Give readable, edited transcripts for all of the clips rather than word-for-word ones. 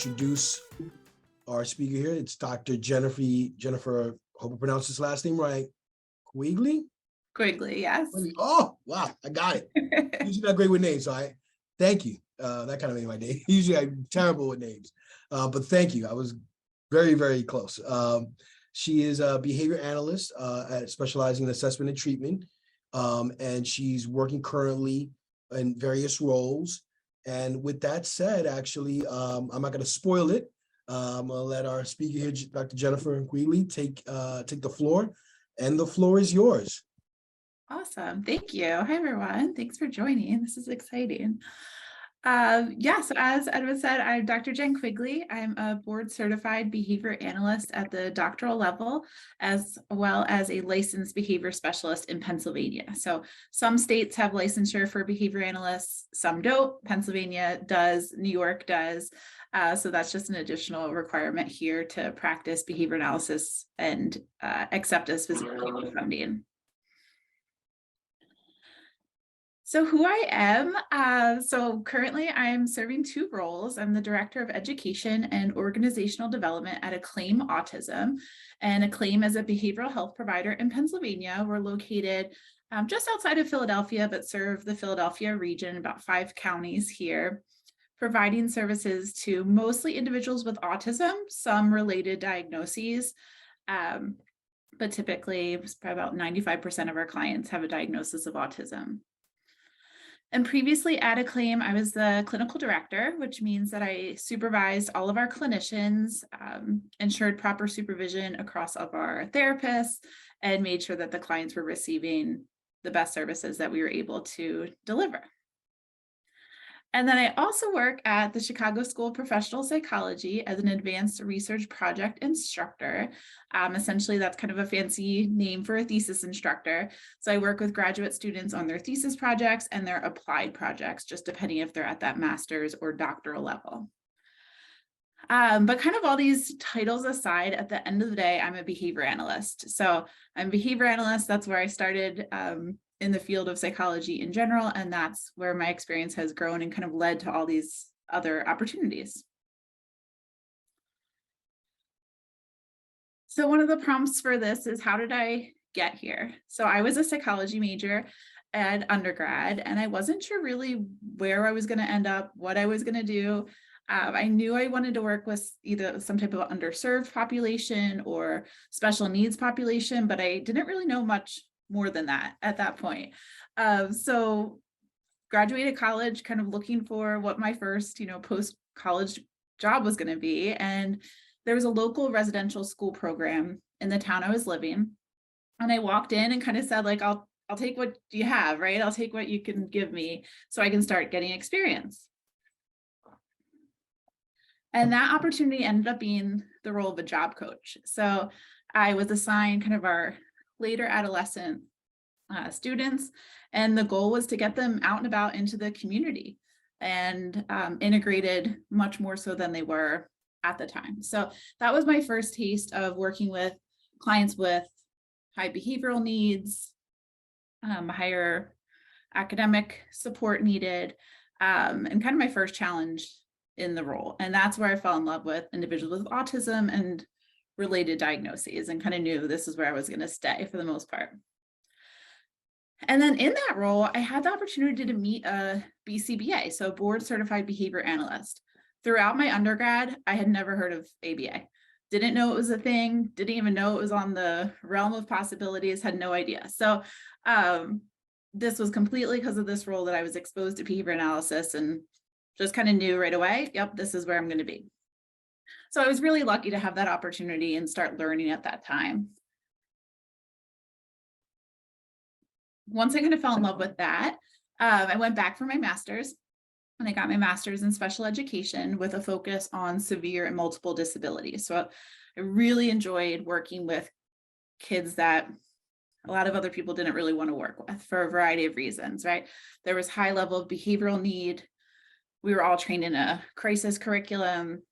introduce our speaker here. It's Dr. Jennifer, hope I pronounced his last name right, Quigley? Quigley, yes. Oh, wow, I got it. Usually not great with names, so thank you. That kind of made my day. Usually I'm terrible with names, but thank you. I was very, very close. She is a behavior analyst specializing in assessment and treatment, and she's working currently in various roles. And with that said, actually, I'm not going to spoil it. I'm going to let our speaker here, Dr. Jennifer Quigley, take the floor, and the floor is yours. Awesome. Thank you. Hi, everyone. Thanks for joining. This is exciting. So as Edwin said, I'm Dr. Jen Quigley. I'm a board certified behavior analyst at the doctoral level, as well as a licensed behavior specialist in Pennsylvania. So some states have licensure for behavior analysts, some don't. Pennsylvania does, New York does. So that's just an additional requirement here to practice behavior analysis and accept as physical therapy funding. So who I am, so currently I'm serving two roles. I'm the Director of Education and Organizational Development at Acclaim Autism, and Acclaim is a behavioral health provider in Pennsylvania. We're located just outside of Philadelphia, but serve the Philadelphia region, about 5 counties here, providing services to mostly individuals with autism, some related diagnoses, but typically about 95% of our clients have a diagnosis of autism. And previously at Acclaim, I was the clinical director, which means that I supervised all of our clinicians, ensured proper supervision across all of our therapists, and made sure that the clients were receiving the best services that we were able to deliver. And then I also work at the Chicago School of Professional Psychology as an Advanced Research Project Instructor. Essentially, that's kind of a fancy name for a thesis instructor. So I work with graduate students on their thesis projects and their applied projects, just depending if they're at that master's or doctoral level. But kind of all these titles aside, at the end of the day, I'm a behavior analyst. So I'm a behavior analyst. That's where I started in the field of psychology in general, and that's where my experience has grown and kind of led to all these other opportunities. So one of the prompts for this is, how did I get here? So I was a psychology major at undergrad, and I wasn't sure really where I was going to end up, what I was going to do. I knew I wanted to work with either some type of underserved population or special needs population, but I didn't really know much more than that at that point. So graduated college, kind of looking for what my first, post-college job was going to be. And there was a local residential school program in the town I was living. And I walked in and kind of said, like, I'll take what you have, right? I'll take what you can give me so I can start getting experience. And that opportunity ended up being the role of a job coach. So I was assigned kind of our later adolescent students, and the goal was to get them out and about into the community and integrated much more so than they were at the time. So that was my first taste of working with clients with high behavioral needs, higher academic support needed, and kind of my first challenge in the role. And that's where I fell in love with individuals with autism and related diagnoses, and kind of knew this is where I was going to stay for the most part. And then in that role, I had the opportunity to meet a BCBA, so a board certified behavior analyst. Throughout my undergrad, I had never heard of ABA. Didn't know it was a thing, didn't even know it was on the realm of possibilities, had no idea. So this was completely because of this role that I was exposed to behavior analysis and just kind of knew right away, yep, this is where I'm going to be. So I was really lucky to have that opportunity and start learning at that time. Once I kind of fell in love with that, I went back for my master's, and I got my master's in special education with a focus on severe and multiple disabilities. So I really enjoyed working with kids that a lot of other people didn't really want to work with for a variety of reasons, right? There was high level of behavioral need. We were all trained in a crisis curriculum.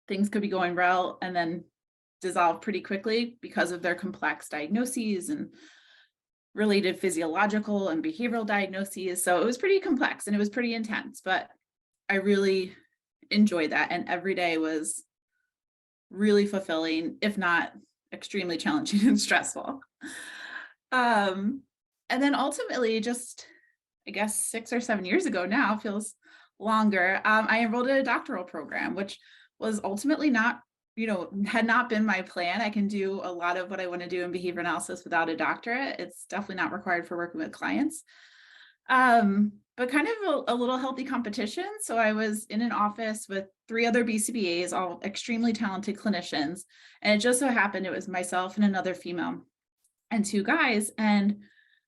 Things could be going well and then dissolve pretty quickly because of their complex diagnoses and related physiological and behavioral diagnoses. So it was pretty complex and it was pretty intense, but I really enjoyed that. And every day was really fulfilling, if not extremely challenging and stressful. And then ultimately, just I guess 6 or 7 years ago now, feels longer, I enrolled in a doctoral program, which was ultimately not, had not been my plan. I can do a lot of what I want to do in behavior analysis without a doctorate. It's definitely not required for working with clients. But kind of a little healthy competition. So I was in an office with 3 other BCBAs, all extremely talented clinicians. And it just so happened it was myself and another female and 2 guys. And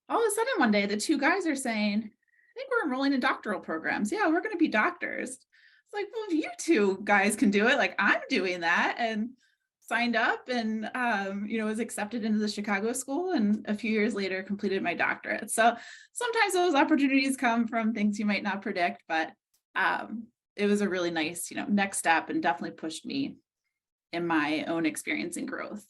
all of a sudden one day, the 2 guys are saying, I think we're enrolling in doctoral programs. Yeah, we're going to be doctors. It's like, well, if you 2 guys can do it, like I'm doing that. And signed up and, was accepted into the Chicago school, and a few years later completed my doctorate. So sometimes those opportunities come from things you might not predict, but it was a really nice, next step, and definitely pushed me in my own experience and growth.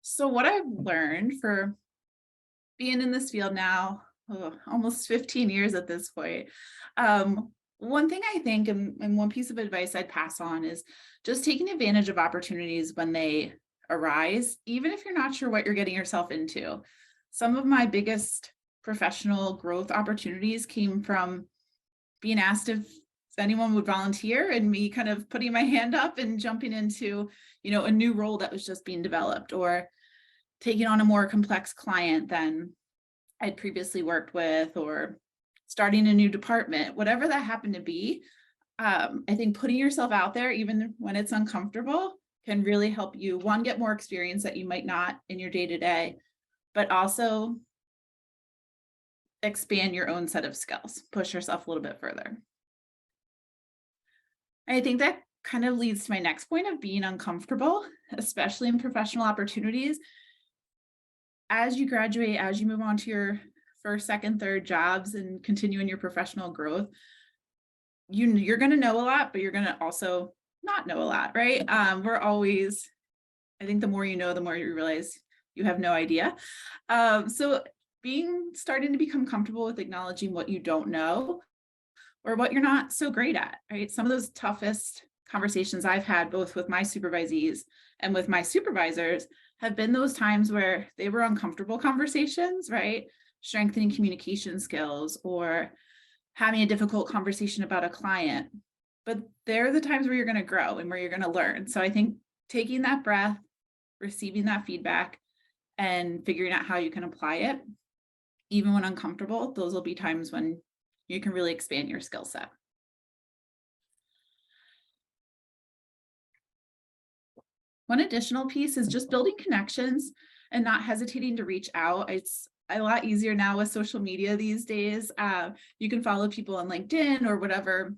So what I've learned for being in this field now, almost 15 years at this point, one thing I think, and one piece of advice I'd pass on, is just taking advantage of opportunities when they arise, even if you're not sure what you're getting yourself into. Some of my biggest professional growth opportunities came from being asked if anyone would volunteer, and me kind of putting my hand up and jumping into, a new role that was just being developed, or taking on a more complex client than I'd previously worked with, or starting a new department, whatever that happened to be. I think putting yourself out there, even when it's uncomfortable, can really help you, one, get more experience that you might not in your day-to-day, but also expand your own set of skills, push yourself a little bit further. I think that kind of leads to my next point of being uncomfortable, especially in professional opportunities. As you graduate, as you move on to your first, second, third jobs and continue in your professional growth, you're going to know a lot, but you're going to also not know a lot, right? We're always, I think the more you know, the more you realize you have no idea. So starting to become comfortable with acknowledging what you don't know or what you're not so great at, right? Some of those toughest conversations I've had, both with my supervisees and with my supervisors, have been those times where they were uncomfortable conversations, right? Strengthening communication skills or having a difficult conversation about a client. But they're the times where you're going to grow and where you're going to learn. So I think taking that breath, receiving that feedback, and figuring out how you can apply it, even when uncomfortable, those will be times when you can really expand your skill set. One additional piece is just building connections and not hesitating to reach out. It's a lot easier now with social media these days. You can follow people on LinkedIn or whatever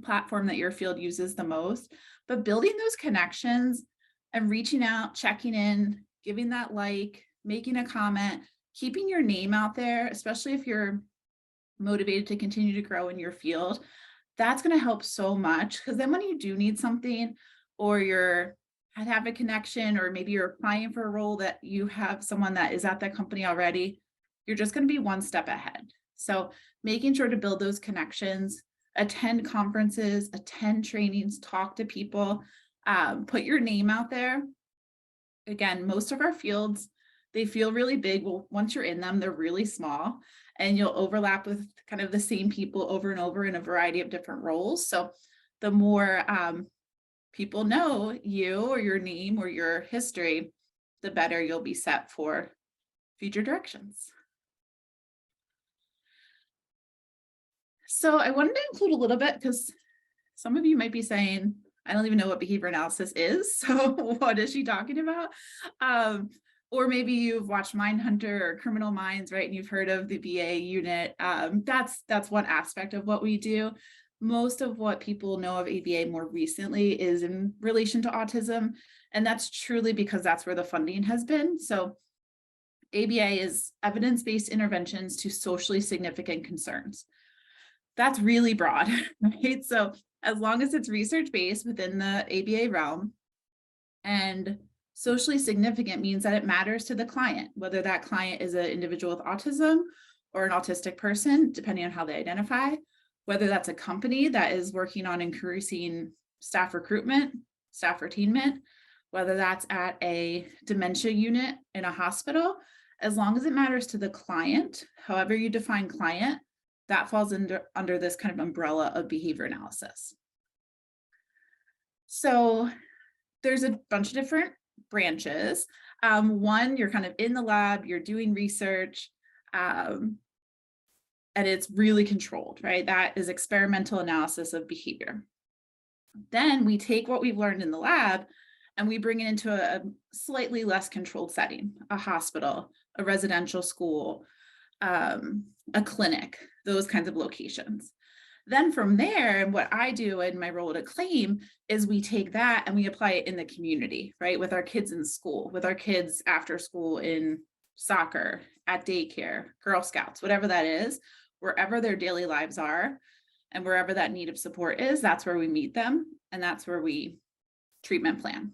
platform that your field uses the most, but building those connections and reaching out, checking in, giving that like, making a comment, keeping your name out there, especially if you're motivated to continue to grow in your field, that's going to help so much. Because then when you do need something, or you're have a connection, or maybe you're applying for a role that you have someone that is at that company already, you're just going to be one step ahead. So making sure to build those connections, attend conferences, attend trainings, talk to people, put your name out there. Again, most of our fields, they feel really big. Well, once you're in them, they're really small, and you'll overlap with kind of the same people over and over in a variety of different roles. So the more people know you or your name or your history, the better you'll be set for future directions. So I wanted to include a little bit, because some of you might be saying, I don't even know what behavior analysis is. So what is she talking about? Or maybe you've watched Mindhunter or Criminal Minds, right? And you've heard of the BA unit. That's one aspect of what we do. Most of what people know of ABA more recently is in relation to autism. And that's truly because that's where the funding has been. So ABA is evidence-based interventions to socially significant concerns. That's really broad, right? So as long as it's research-based within the ABA realm, and socially significant means that it matters to the client, whether that client is an individual with autism or an autistic person, depending on how they identify, whether that's a company that is working on increasing staff recruitment, staff retainment, whether that's at a dementia unit in a hospital, as long as it matters to the client, however you define client, that falls under this kind of umbrella of behavior analysis. So there's a bunch of different branches. One, you're kind of in the lab, you're doing research, and it's really controlled, right? That is experimental analysis of behavior. Then we take what we've learned in the lab and we bring it into a slightly less controlled setting, a hospital, a residential school, a clinic, those kinds of locations. Then from there, and what I do in my role at a claim is we take that and we apply it in the community, right? With our kids in school, with our kids after school in soccer, at daycare, Girl Scouts, whatever that is, wherever their daily lives are, and wherever that need of support is, that's where we meet them. And that's where we treatment plan.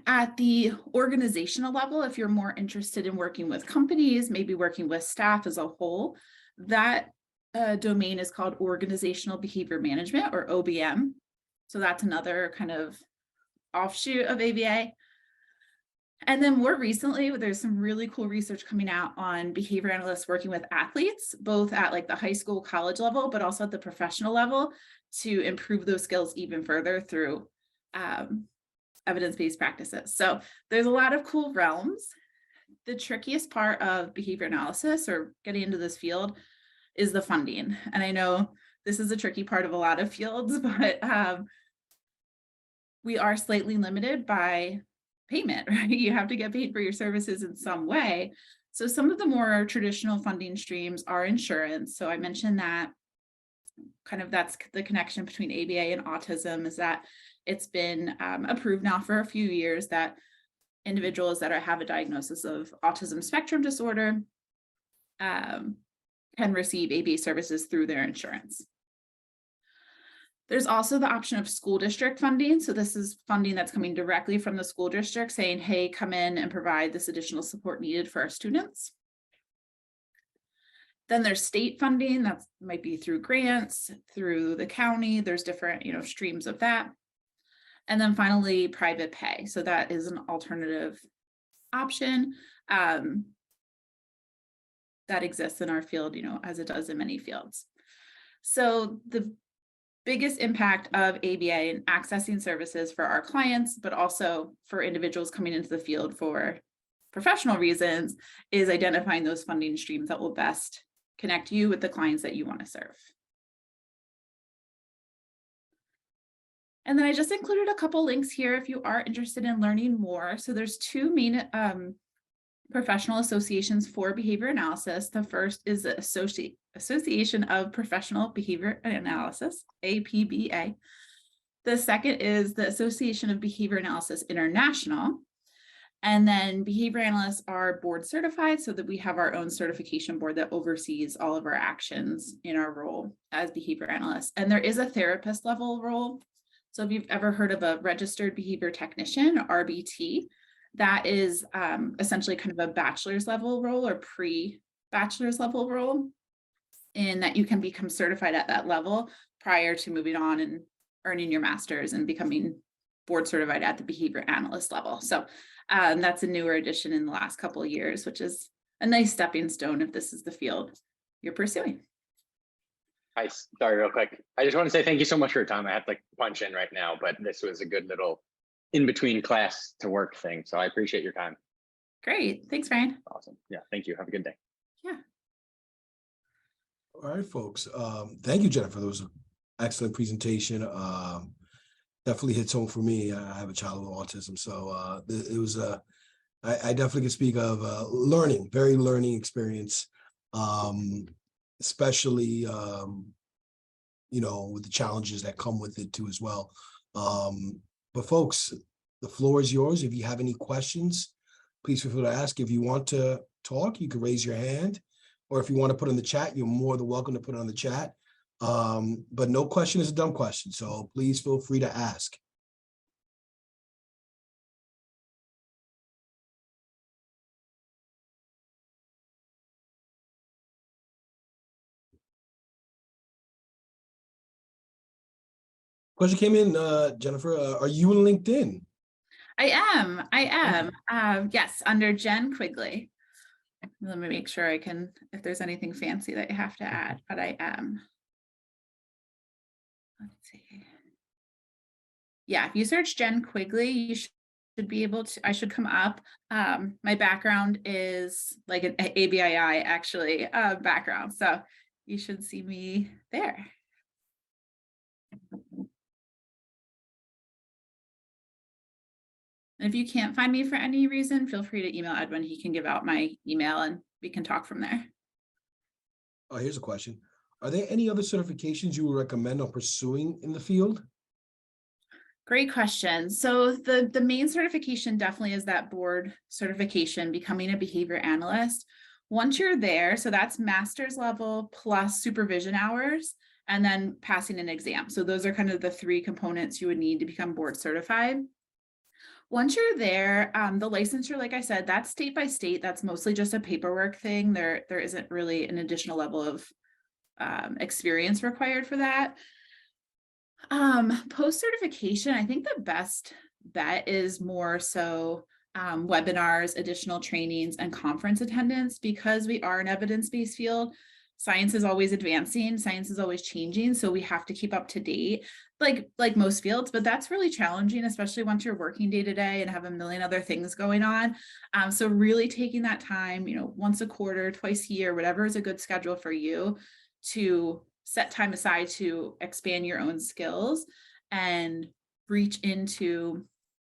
At the organizational level, if you're more interested in working with companies, maybe working with staff as a whole, that domain is called organizational behavior management, or OBM. So that's another kind of offshoot of ABA. And then more recently, there's some really cool research coming out on behavior analysts working with athletes, both at like the high school, college level, but also at the professional level, to improve those skills even further through evidence-based practices. So there's a lot of cool realms. The trickiest part of behavior analysis, or getting into this field, is the funding. And I know this is a tricky part of a lot of fields, but we are slightly limited by payment, right? You have to get paid for your services in some way. So some of the more traditional funding streams are insurance. So I mentioned that kind of that's the connection between ABA and autism, is that it's been approved now for a few years that individuals that have a diagnosis of autism spectrum disorder can receive ABA services through their insurance. There's also the option of school district funding. So this is funding that's coming directly from the school district saying, hey, come in and provide this additional support needed for our students. Then there's state funding that might be through grants, through the county. There's different, streams of that. And then finally, private pay. So that is an alternative option that exists in our field, as it does in many fields. So the biggest impact of ABA in accessing services for our clients, but also for individuals coming into the field for professional reasons, is identifying those funding streams that will best connect you with the clients that you want to serve. And then I just included a couple links here if you are interested in learning more. So there's two main professional associations for behavior analysis. The first is the Association of Professional Behavior Analysis, APBA. The second is the Association of Behavior Analysis International. And then behavior analysts are board certified, so that we have our own certification board that oversees all of our actions in our role as behavior analysts. And there is a therapist level role. So if you've ever heard of a registered behavior technician, RBT, that is essentially kind of a bachelor's level role or pre-bachelor's level role, in that you can become certified at that level prior to moving on and earning your master's and becoming board certified at the behavior analyst level. So that's a newer addition in the last couple of years, which is a nice stepping stone if this is the field you're pursuing. Hi, sorry, real quick. I just want to say thank you so much for your time. I have to punch in right now, but this was a good little in-between class to work thing. So I appreciate your time. Great. Thanks, Ryan. Awesome. Yeah, thank you. Have a good day. Yeah. All right, folks. Thank you, Jennifer. That was an excellent presentation. Definitely hits home for me. I have a child with autism, so it was I definitely can speak of learning, very learning experience, especially with the challenges that come with it too as well. But folks, the floor is yours. If you have any questions, please feel free to ask. If you want to talk, you can raise your hand, or if you want to put in the chat, you're more than welcome to put it on the chat. But no question is a dumb question, so please feel free to ask. Question came in, Jennifer. Are you in LinkedIn? I am. Yes, under Jen Quigley. Let me make sure I can, if there's anything fancy that you have to add, but I am. Let's see. Yeah, if you search Jen Quigley, you should be able to, I should come up. My background is like an ABII actually background. So you should see me there. And if you can't find me for any reason, feel free to email Edwin. He can give out my email and we can talk from there. Oh, here's a question. Are there any other certifications you would recommend on pursuing in the field? Great question. So the main certification definitely is that board certification, becoming a behavior analyst. Once you're there, so that's master's level plus supervision hours, and then passing an exam. So those are kind of the three components you would need to become board certified. Once you're there, the licensure, like I said, that's state by state. That's mostly just a paperwork thing. There isn't really an additional level of experience required for that. Post-certification, I think the best bet is more so webinars, additional trainings, and conference attendance, because we are an evidence-based field. Science is always advancing, science is always changing, so we have to keep up to date, like most fields, but that's really challenging, especially once you're working day to day and have a million other things going on. So really taking that time, once a quarter, twice a year, whatever is a good schedule for you, to set time aside to expand your own skills and reach into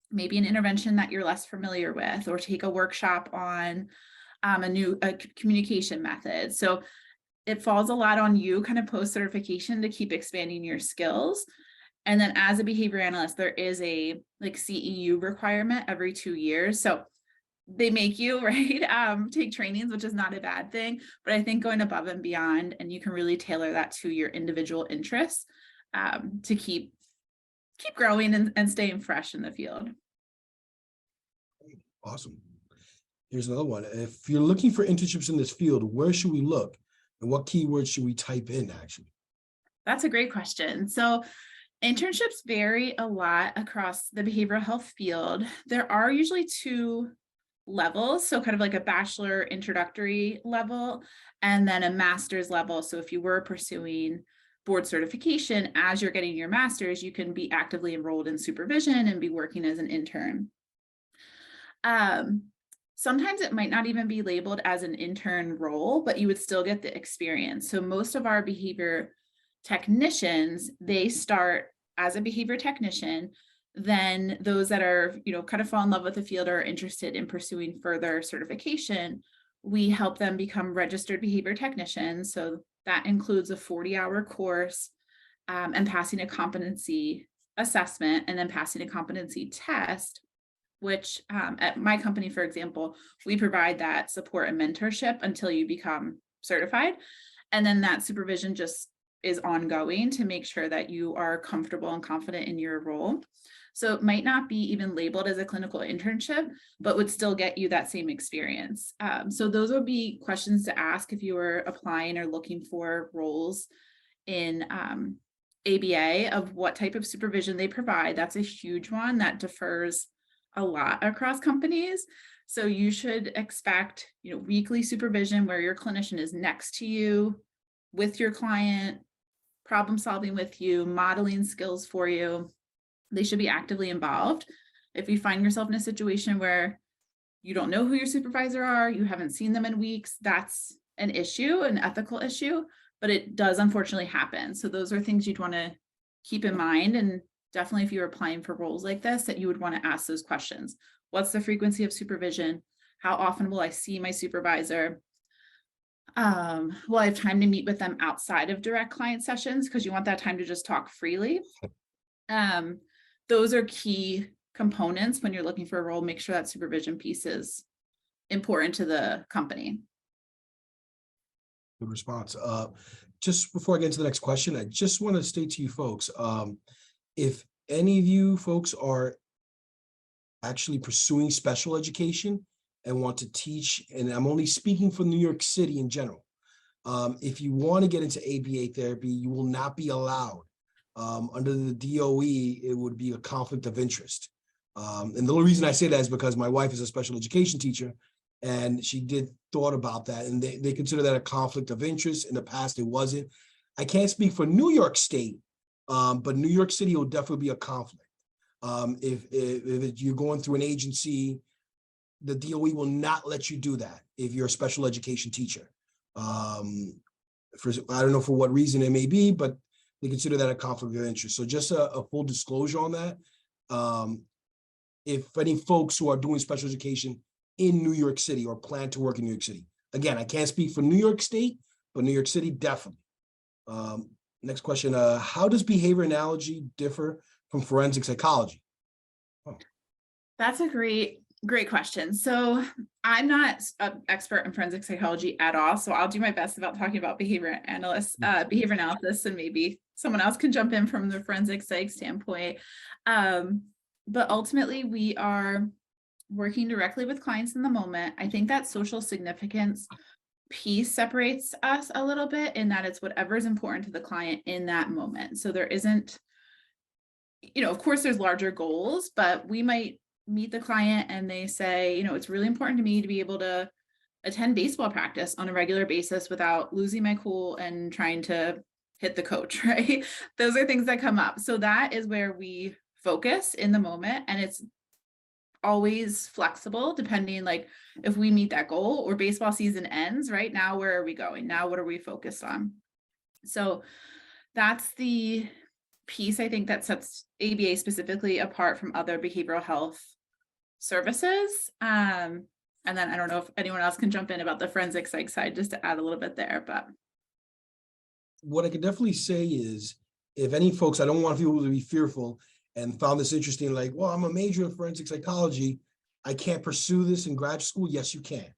maybe an intervention that you're less familiar with, or take a workshop on a new communication method. So it falls a lot on you kind of post-certification to keep expanding your skills. And then as a behavior analyst, there is a CEU requirement every 2 years. So they make you, right, take trainings, which is not a bad thing, but I think going above and beyond, and you can really tailor that to your individual interests to keep growing and staying fresh in the field. Awesome. Here's another one. If you're looking for internships in this field, where should we look? And what keywords should we type in, actually? That's a great question. So internships vary a lot across the behavioral health field. There are usually 2 levels, so kind of like a bachelor introductory level and then a master's level. So if you were pursuing board certification as you're getting your master's, you can be actively enrolled in supervision and be working as an intern. Sometimes it might not even be labeled as an intern role, but you would still get the experience. So most of our behavior technicians, they start as a behavior technician. Then those that are, kind of fall in love with the field or are interested in pursuing further certification, we help them become registered behavior technicians. So that includes a 40-hour course and passing a competency assessment and then passing a competency test, which at my company, for example, we provide that support and mentorship until you become certified. And then that supervision just is ongoing to make sure that you are comfortable and confident in your role. So it might not be even labeled as a clinical internship, but would still get you that same experience. So those would be questions to ask if you were applying or looking for roles in ABA, of what type of supervision they provide. That's a huge one that differs a lot across companies. So you should expect, weekly supervision where your clinician is next to you with your client, problem solving with you, modeling skills for you. They should be actively involved. If you find yourself in a situation where you don't know who your supervisor are, you haven't seen them in weeks, that's an issue, an ethical issue, but it does unfortunately happen. So those are things you'd want to keep in mind. And definitely if you're applying for roles like this, that you would want to ask those questions. What's the frequency of supervision? How often will I see my supervisor? Will I have time to meet with them outside of direct client sessions? Because you want that time to just talk freely. Those are key components when you're looking for a role. Make sure that supervision piece is important to the company. Good response. Just before I get into the next question, I just want to state to you folks, if any of you folks are actually pursuing special education and want to teach, and I'm only speaking for New York City in general, if you want to get into ABA therapy, you will not be allowed Under the DOE, it would be a conflict of interest. And the only reason I say that is because my wife is a special education teacher, and she did thought about that, and they consider that a conflict of interest. In the past, it wasn't. I can't speak for New York State, but New York City will definitely be a conflict. If you're going through an agency, the DOE will not let you do that if you're a special education teacher. I don't know for what reason it may be, but they consider that a conflict of interest. So just a full disclosure on that. If any folks who are doing special education in New York City or plan to work in New York City, again, I can't speak for New York State, but New York City definitely. Next question, how does behavior analogy differ from forensic psychology? Oh. That's a great question. So I'm not an expert in forensic psychology at all. So I'll do my best about talking about behavior analysis, and maybe someone else can jump in from the forensic psych standpoint. But ultimately, we are working directly with clients in the moment. I think that social significance piece separates us a little bit in that it's whatever is important to the client in that moment. So there isn't, of course there's larger goals, but we might meet the client and they say, it's really important to me to be able to attend baseball practice on a regular basis without losing my cool and trying to hit the coach, right? Those are things that come up. So that is where we focus in the moment, and it's always flexible depending, like if we meet that goal or baseball season ends, right now, where are we going? Now, what are we focused on? So that's the piece I think that sets ABA specifically apart from other behavioral health services. And then I don't know if anyone else can jump in about the forensic psych side, just to add a little bit there, but. What I can definitely say is, if any folks, I don't want people to be fearful and found this interesting, like, well, I'm a major in forensic psychology, I can't pursue this in graduate school. Yes, you can.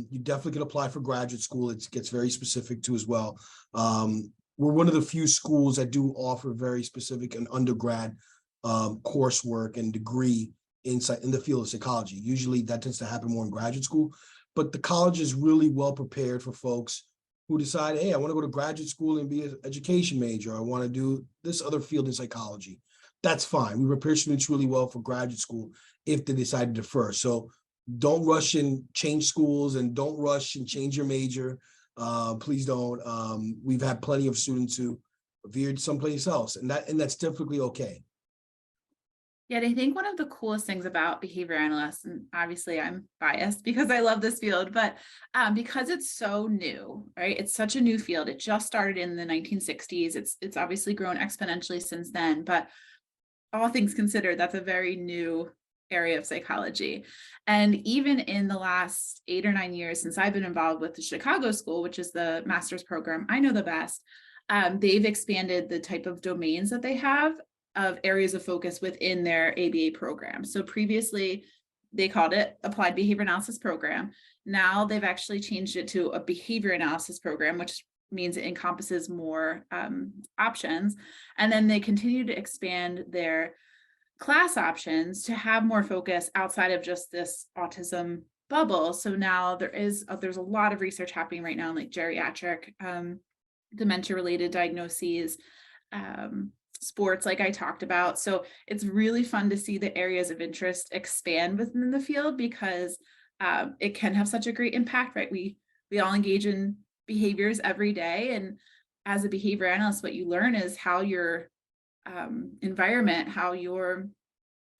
You definitely can apply for graduate school. It gets very specific too as well. We're one of the few schools that do offer very specific and undergrad coursework and degree in the field of psychology. Usually that tends to happen more in graduate school, but the college is really well prepared for folks who decide, hey, I want to go to graduate school and be an education major. I want to do this other field in psychology. That's fine. We prepare students really well for graduate school if they decide to defer. So don't rush and change schools, and don't rush and change your major. Please don't. We've had plenty of students who veered someplace else, and that's typically okay. Yeah, I think one of the coolest things about behavior analysts, and obviously I'm biased because I love this field, but because it's so new, right? It's such a new field. It just started in the 1960s. It's obviously grown exponentially since then, but all things considered, that's a very new area of psychology. And even in the last 8 or 9 years since I've been involved with the Chicago School, which is the master's program I know the best, they've expanded the type of domains that they have of areas of focus within their ABA program. So previously they called it Applied Behavior Analysis Program. Now they've actually changed it to a Behavior Analysis Program, which means it encompasses more options. And then they continue to expand their class options to have more focus outside of just this autism bubble. So now there's a lot of research happening right now, like geriatric, dementia-related diagnoses, sports, like I talked about. So it's really fun to see the areas of interest expand within the field, because it can have such a great impact, right? We all engage in behaviors every day. And as a behavior analyst, what you learn is how your environment, how your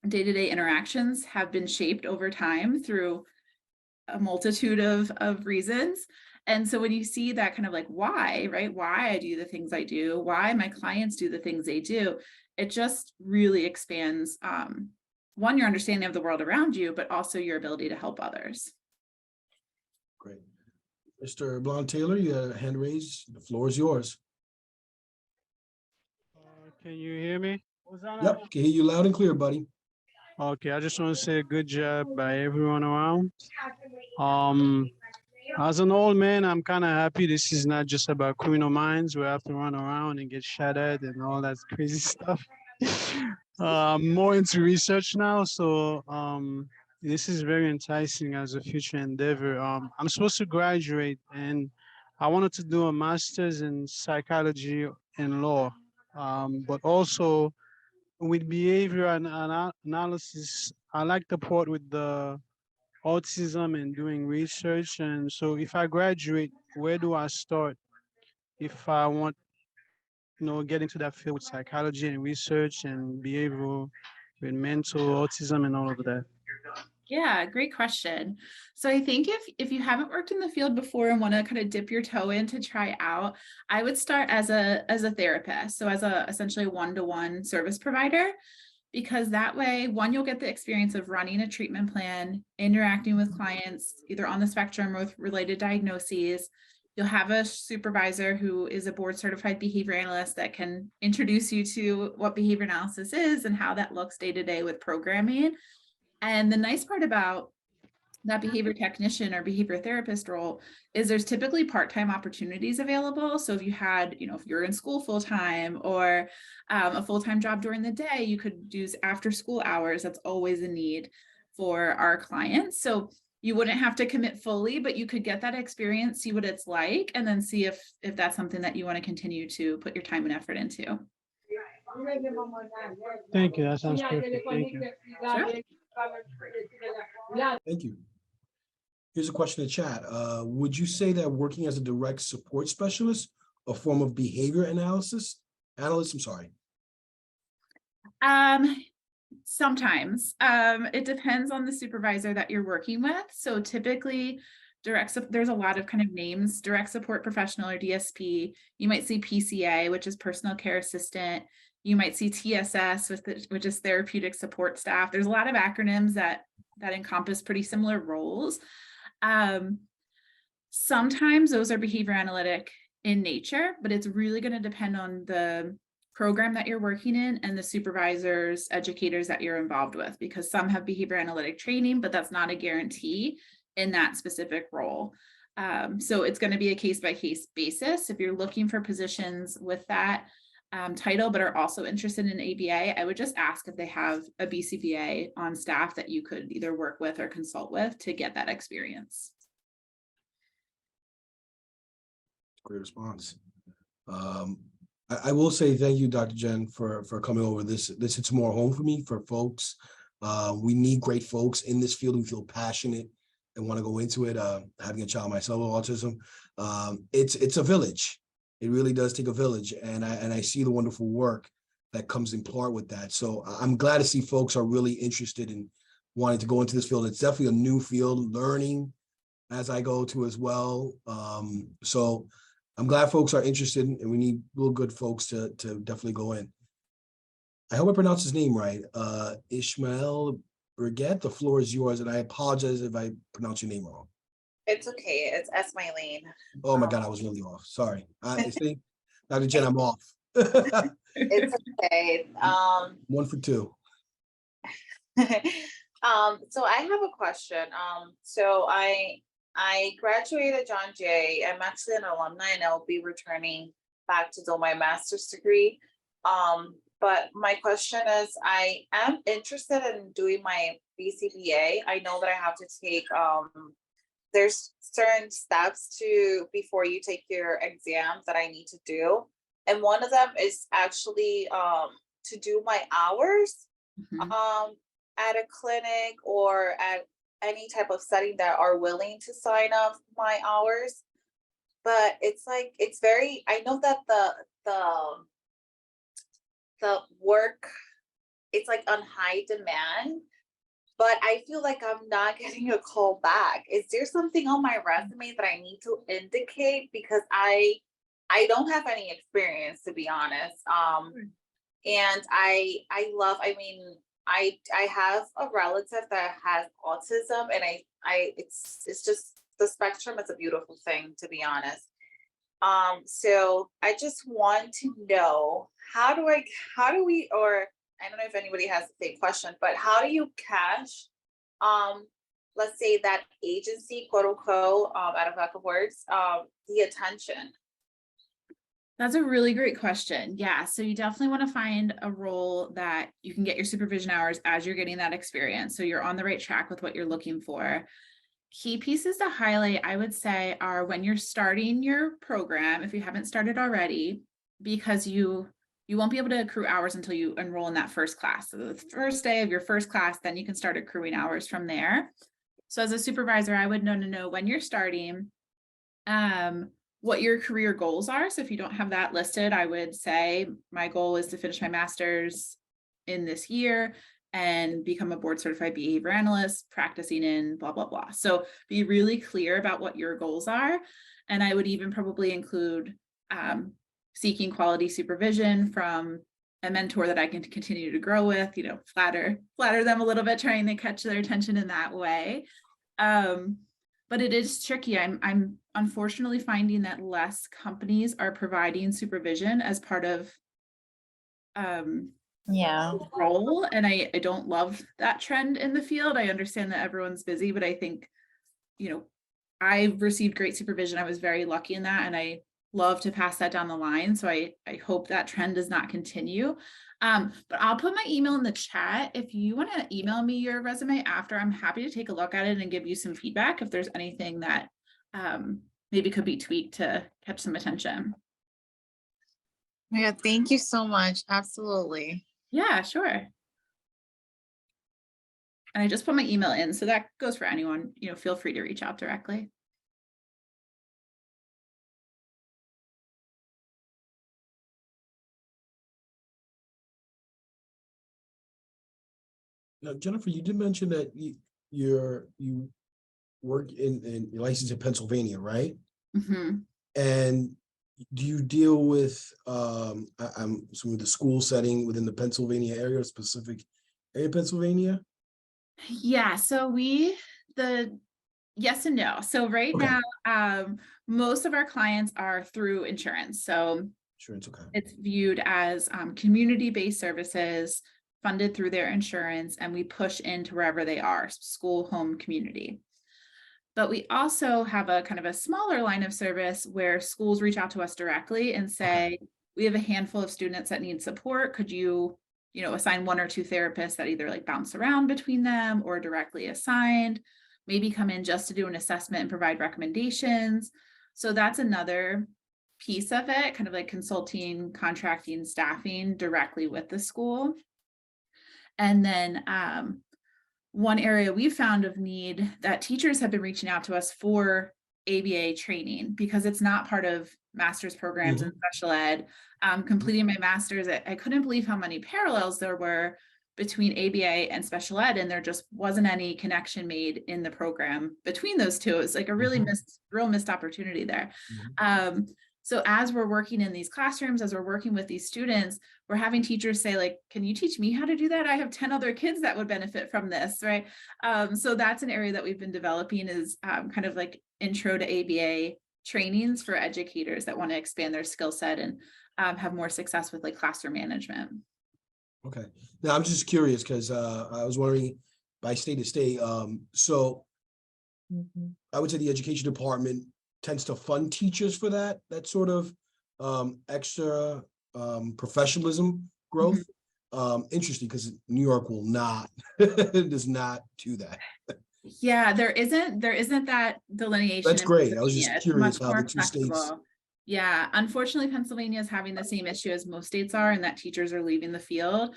day-to-day interactions have been shaped over time through a multitude of reasons. And so when you see that kind of like why, right? Why I do the things I do, why my clients do the things they do, it just really expands, one, your understanding of the world around you, but also your ability to help others. Great. Mr. Blonde-Taylor, you had a hand raised. The floor is yours. Can you hear me? Yep, can hear you loud and clear, buddy. Okay, I just want to say a good job by everyone around. As an old man, I'm kind of happy this is not just about criminal minds where I have to run around and get shot at and all that crazy stuff. I'm more into research now, so this is very enticing as a future endeavor. I'm supposed to graduate, and I wanted to do a master's in psychology and law. But also with behavior analysis, I like the part with the autism and doing research. And so if I graduate, where do I start if I want, get into that field with psychology and research and behavioral, with mental autism and all of that? Yeah, great question. So I think if you haven't worked in the field before and want to kind of dip your toe in to try out, I would start as a therapist. So as a essentially one-to-one service provider, because that way, one, you'll get the experience of running a treatment plan, interacting with clients, either on the spectrum or with related diagnoses. You'll have a supervisor who is a board certified behavior analyst that can introduce you to what behavior analysis is and how that looks day to day with programming. And the nice part about that behavior technician or behavior therapist role is there's typically part-time opportunities available. So if you had, if you're in school full-time or a full-time job during the day, you could do after school hours. That's always a need for our clients. So you wouldn't have to commit fully, but you could get that experience, see what it's like, and then see if that's something that you want to continue to put your time and effort into. Thank you. That sounds perfect. Thank you. Sure. Thank you. Here's a question in the chat. Would you say that working as a direct support specialist, a form of behavior analyst, I'm sorry. Sometimes it depends on the supervisor that you're working with. So typically there's a lot of kind of names, direct support professional or DSP. You might see PCA, which is personal care assistant. You might see TSS, which is therapeutic support staff. There's a lot of acronyms that encompass pretty similar roles. Sometimes those are behavior analytic in nature, but it's really going to depend on the program that you're working in and the supervisors, educators that you're involved with, because some have behavior analytic training, but that's not a guarantee in that specific role. So it's going to be a case-by-case basis. If you're looking for positions with that title, but are also interested in ABA, I would just ask if they have a BCBA on staff that you could either work with or consult with to get that experience. Great response. I will say thank you, Dr. Jen, for coming over. This hits more home for me, for folks. We need great folks in this field who feel passionate and want to go into it. Having a child myself with autism, it's a village. It really does take a village, and I see the wonderful work that comes in part with that. So I'm glad to see folks are really interested in wanting to go into this field. It's definitely a new field, learning as I go to as well. So I'm glad folks are interested, and we need real good folks to definitely go in. I hope I pronounced his name right. Ishmael Brigette, the floor is yours, and I apologize if I pronounce your name wrong. It's okay. It's Esmailene. Oh my God, I was really off. Sorry. I think, Dr. Jen, I'm off. It's okay. 1 for 2. So I have a question. So I graduated John Jay. I'm actually an alumni, and I'll be returning back to do my master's degree. But my question is, I am interested in doing my BCBA. I know that I have to take, there's certain steps before you take your exams that I need to do. And one of them is actually to do my hours at a clinic or at any type of setting that are willing to sign up my hours. But it's like, I know that the work, it's like on high demand, but I feel like I'm not getting a call back. Is there something on my resume that I need to indicate? Because I don't have any experience, to be honest. And I have a relative that has autism, and it's just, the spectrum is a beautiful thing, to be honest. So I just want to know, how do we, or I don't know if anybody has the same question, but how do you cash, let's say that agency, quote unquote, out of lack of words, the attention? That's a really great question. Yeah, so you definitely want to find a role that you can get your supervision hours as you're getting that experience. So you're on the right track with what you're looking for. Key pieces to highlight, I would say, are when you're starting your program, if you haven't started already, because you you won't be able to accrue hours until you enroll in that first class. So the first day of your first class, then you can start accruing hours from there. So as a supervisor, I would know when you're starting, what your career goals are. So if you don't have that listed, I would say my goal is to finish my master's in this year and become a board certified behavior analyst, practicing in blah, blah, blah. So be really clear about what your goals are. And I would even probably include seeking quality supervision from a mentor that I can continue to grow with, you know, flatter them a little bit, trying to catch their attention in that way. But it is tricky. I'm unfortunately finding that less companies are providing supervision as part of role. And I don't love that trend in the field. I understand that everyone's busy, but I think, you know, I received great supervision. I was very lucky in that, and I love to pass that down the line. So I hope that trend does not continue. But I'll put my email in the chat. If you want to email me your resume after, I'm happy to take a look at it and give you some feedback if there's anything that maybe could be tweaked to catch some attention. Yeah, thank you so much. Absolutely. Yeah, sure. And I just put my email in, so that goes for anyone, you know, feel free to reach out directly. Now, Jennifer, you did mention that you work in your license in Pennsylvania, right? Mm-hmm. And do you deal with I'm assuming the school setting within the Pennsylvania area, specific area of Pennsylvania? Yeah, so yes and no. So right Okay. now, most of our clients are through insurance. So Sure, it's okay. it's viewed as community-based services funded through their insurance, and we push into wherever they are, school, home, community. But we also have a kind of a smaller line of service where schools reach out to us directly and say, we have a handful of students that need support. Could you assign 1 or 2 therapists that either like bounce around between them or directly assigned, maybe come in just to do an assessment and provide recommendations. So that's another piece of it, kind of like consulting, contracting, staffing directly with the school. And then one area we found of need that teachers have been reaching out to us for ABA training, because it's not part of master's programs in special ed. Completing my master's, I couldn't believe how many parallels there were between ABA and special ed, and there just wasn't any connection made in the program between those two. It's like a really real missed opportunity there. So as we're working in these classrooms, as we're working with these students, we're having teachers say, like, can you teach me how to do that? I have 10 other kids that would benefit from this, right? So that's an area that we've been developing, is kind of like intro to ABA trainings for educators that want to expand their skill set and have more success with like classroom management. Okay. Now I'm just curious because I was wondering by state to state. So I would say the education department tends to fund teachers for that sort of extra professionalism growth. Interesting, because New York will not does not do that. Yeah, there isn't that delineation. That's great. I was just curious how the 2 flexible. states. Yeah, unfortunately, Pennsylvania is having the same issue as most states are, and that teachers are leaving the field.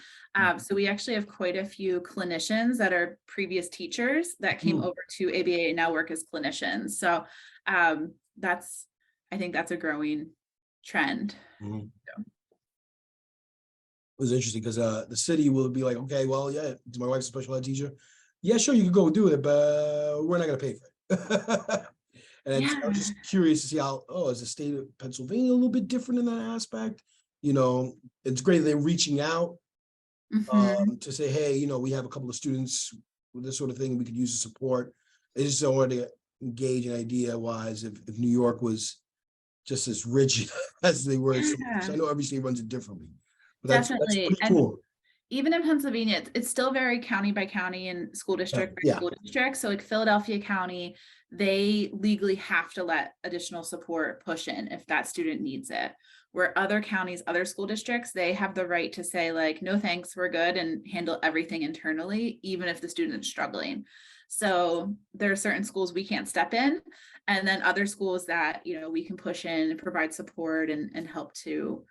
So we actually have quite a few clinicians that are previous teachers that came over to ABA and now work as clinicians. So I think that's a growing trend. So. It was interesting because the city will be like, okay, well, yeah, my wife's a special ed teacher. Yeah, sure, you can go do it, but we're not going to pay for it. And I was just curious to see how, is the state of Pennsylvania a little bit different in that aspect? It's great that they're reaching out to say, hey, we have a couple of students with this sort of thing we could use the support. I just don't want to engage an idea wise if New York was just as rigid as they were. I know every state runs it differently. But that's pretty cool. Even in Pennsylvania, it's still very county by county and school district by school district. So like Philadelphia County, they legally have to let additional support push in if that student needs it. Where other counties, other school districts, they have the right to say like, no thanks, we're good, and handle everything internally, even if the student is struggling. So there are certain schools we can't step in, and then other schools that we can push in and provide support and help to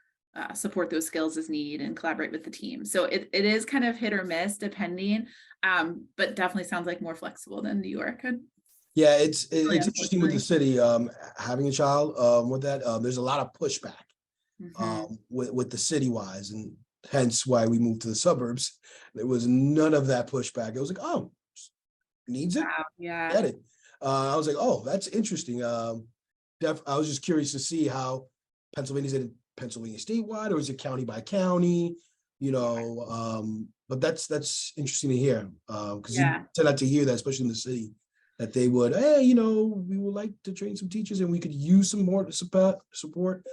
support those skills as need and collaborate with the team. So it is kind of hit or miss depending, but definitely sounds like more flexible than New York. Yeah, it's interesting with unfortunately. the city, having a child, with that, there's a lot of pushback, Mhm. with the city wise, and hence why we moved to the suburbs. There was none of that pushback. It was like, oh, needs it, Wow, yeah. get it. I was like, oh, that's interesting. I was just curious to see how Pennsylvania, is it Pennsylvania statewide or is it county by county? But that's interesting to hear, because you Yeah. tend not to hear that, especially in the city, that they would, hey, we would like to train some teachers and we could use some more support.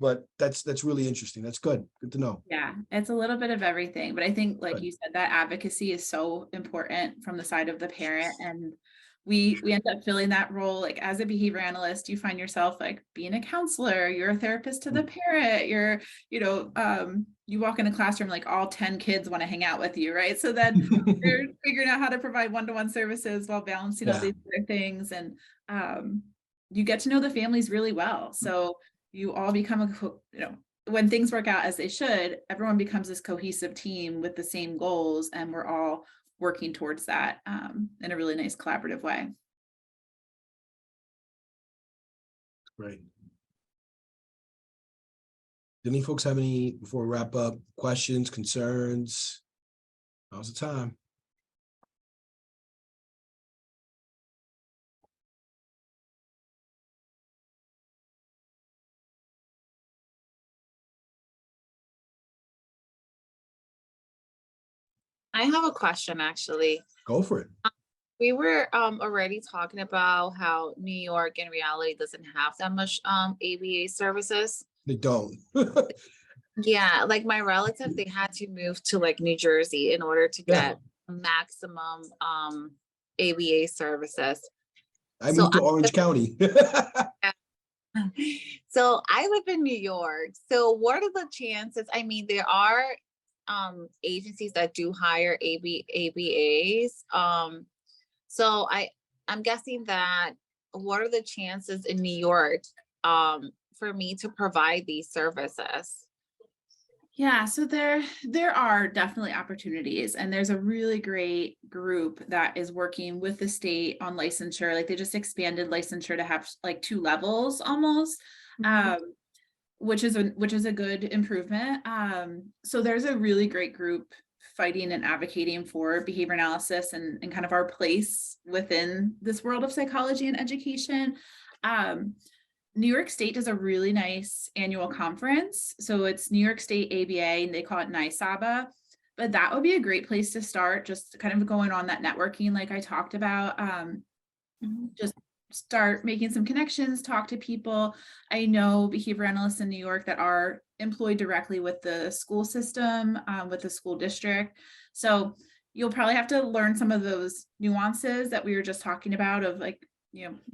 But that's really interesting. That's good. Good to know. Yeah, it's a little bit of everything, but I think, like Good. you said, that advocacy is so important from the side of the parent, and we end up filling that role. Like as a behavior analyst, you find yourself like being a counselor, you're a therapist to the parent, you're, you walk in a classroom, like all 10 kids want to hang out with you, right? So then they're figuring out how to provide one-to-one services while balancing all Yeah. these other things, and you get to know the families really well. So you all become when things work out as they should, everyone becomes this cohesive team with the same goals, and we're all working towards that in a really nice collaborative way. Great. Do any folks have any, before we wrap up, questions, concerns? Now's the time. I have a question, actually. Go for it. We were already talking about how New York in reality doesn't have that much ABA services. They don't. Yeah, like my relative, they had to move to like New Jersey in order to Yeah. get maximum ABA services. I So moved to Orange County. So I live in New York. So what are the chances? I mean, there are agencies that do hire ABAs. So I'm guessing that what are the chances in New York for me to provide these services? Yeah, so there are definitely opportunities, and there's a really great group that is working with the state on licensure. Like they just expanded licensure to have like 2 levels almost, which is a good improvement. So there's a really great group fighting and advocating for behavior analysis and kind of our place within this world of psychology and education. New York State does a really nice annual conference. So it's New York State ABA, and they call it NYSABA. But that would be a great place to start, just kind of going on that networking like I talked about. Just start making some connections, talk to people. I know behavior analysts in New York that are employed directly with the school system, with the school district. So you'll probably have to learn some of those nuances that we were just talking about of like,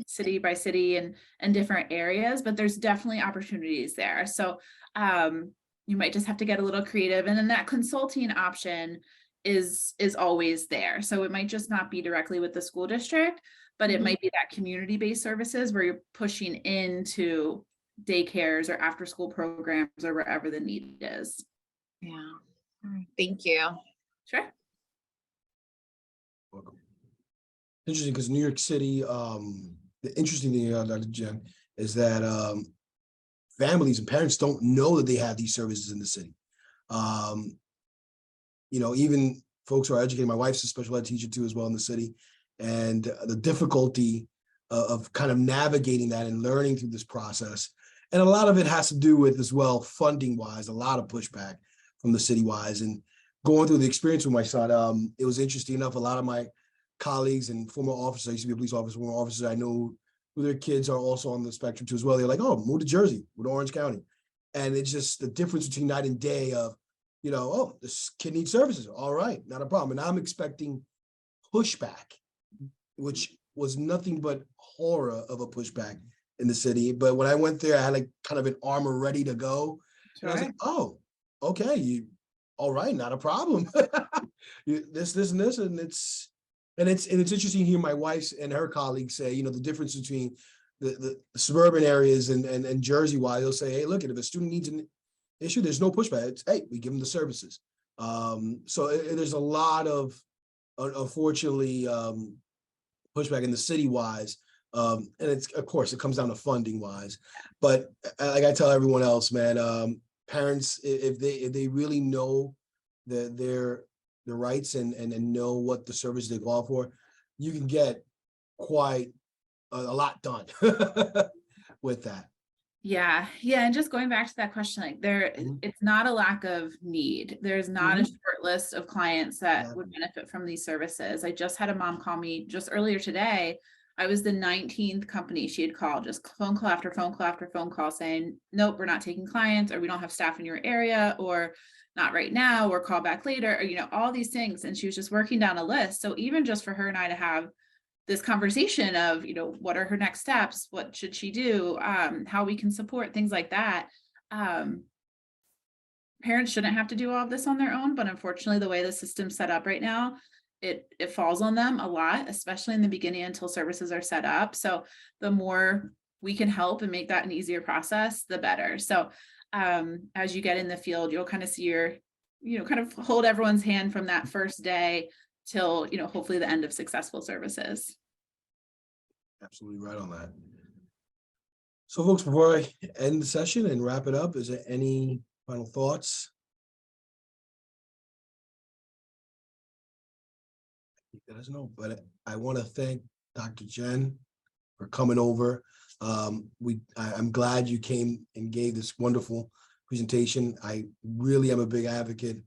city by city and different areas, but there's definitely opportunities there. So you might just have to get a little creative, and then that consulting option is always there. So it might just not be directly with the school district, but it might be that community-based services where you're pushing into daycares or after school programs or wherever the need is. Yeah. All right. Thank you. Sure. Welcome. Interesting, because New York City, the interesting thing, Dr. Jen, is that families and parents don't know that they have these services in the city. Even folks who are educated, my wife's a special ed teacher too as well in the city, and the difficulty of kind of navigating that and learning through this process. And a lot of it has to do with, as well, funding wise, a lot of pushback from the city wise. And going through the experience with my son, it was interesting enough, a lot of my colleagues and former officers, I used to be a police officer, former officers I know who their kids are also on the spectrum too as well. They're like, oh, move to Jersey, with Orange County. And it's just the difference between night and day of, oh, this kid needs services. All right, not a problem. And I'm expecting pushback, which was nothing but horror of a pushback in the city. But when I went there, I had like kind of an armor ready to go. Sure. And I was like, oh, okay, all right, not a problem. This, and this, and it's interesting to hear my wife's and her colleagues say, the difference between the suburban areas and Jersey, why they'll say, hey, look, if a student needs issue, there's no pushback. It's, hey, we give them the services. So there's a lot of, unfortunately, pushback in the city wise. And it's, of course, it comes down to funding wise. But like I tell everyone else, man, parents, if they really know their rights and know what the service they call for, you can get quite a lot done with that. Yeah. And just going back to that question, like it's not a lack of need. There's not a short list of clients that would benefit from these services. I just had a mom call me just earlier today. I was the 19th company she had called, just phone call after phone call after phone call saying, nope, we're not taking clients, or we don't have staff in your area, or not right now, or call back later, or, all these things. And she was just working down a list. So even just for her and I to have this conversation of, what are her next steps? What should she do? How we can support, things like that. Parents shouldn't have to do all of this on their own, but unfortunately, the way the system's set up right now, it falls on them a lot, especially in the beginning until services are set up. So the more we can help and make that an easier process, the better. So as you get in the field, you'll kind of see kind of hold everyone's hand from that first day till, hopefully the end of successful services. Absolutely right on that. So folks, before I end the session and wrap it up, is there any final thoughts? Let us know, but I want to thank Dr. Jen for coming over. I'm glad you came and gave this wonderful presentation. I really am a big advocate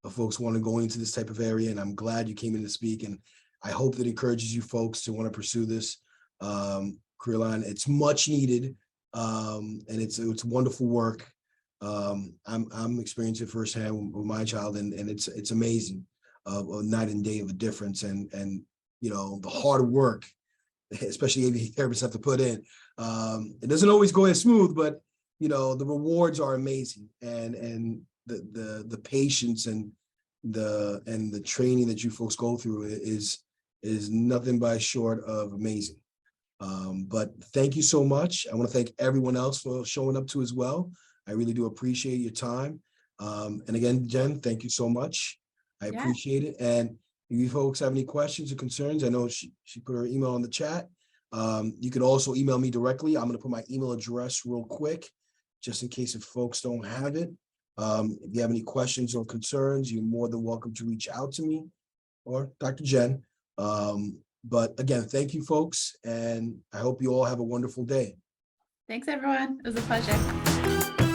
of folks want to go into this type of area, and I'm glad you came in to speak, and I hope that encourages you folks to want to pursue this career line. It's much needed, and it's wonderful work. I'm experiencing it firsthand with my child, and it's amazing. A night and day of a difference, and the hard work, especially ABA therapists have to put in. It doesn't always go as smooth, but the rewards are amazing, and the patience and the training that you folks go through is nothing but short of amazing. But thank you so much. I want to thank everyone else for showing up too as well. I really do appreciate your time. And again, Jen, thank you so much. I appreciate it. And if you folks have any questions or concerns, I know she put her email on the chat. You can also email me directly. I'm going to put my email address real quick, just in case if folks don't have it. If you have any questions or concerns, you're more than welcome to reach out to me or Dr. Jen. But again, thank you, folks. And I hope you all have a wonderful day. Thanks, everyone. It was a pleasure.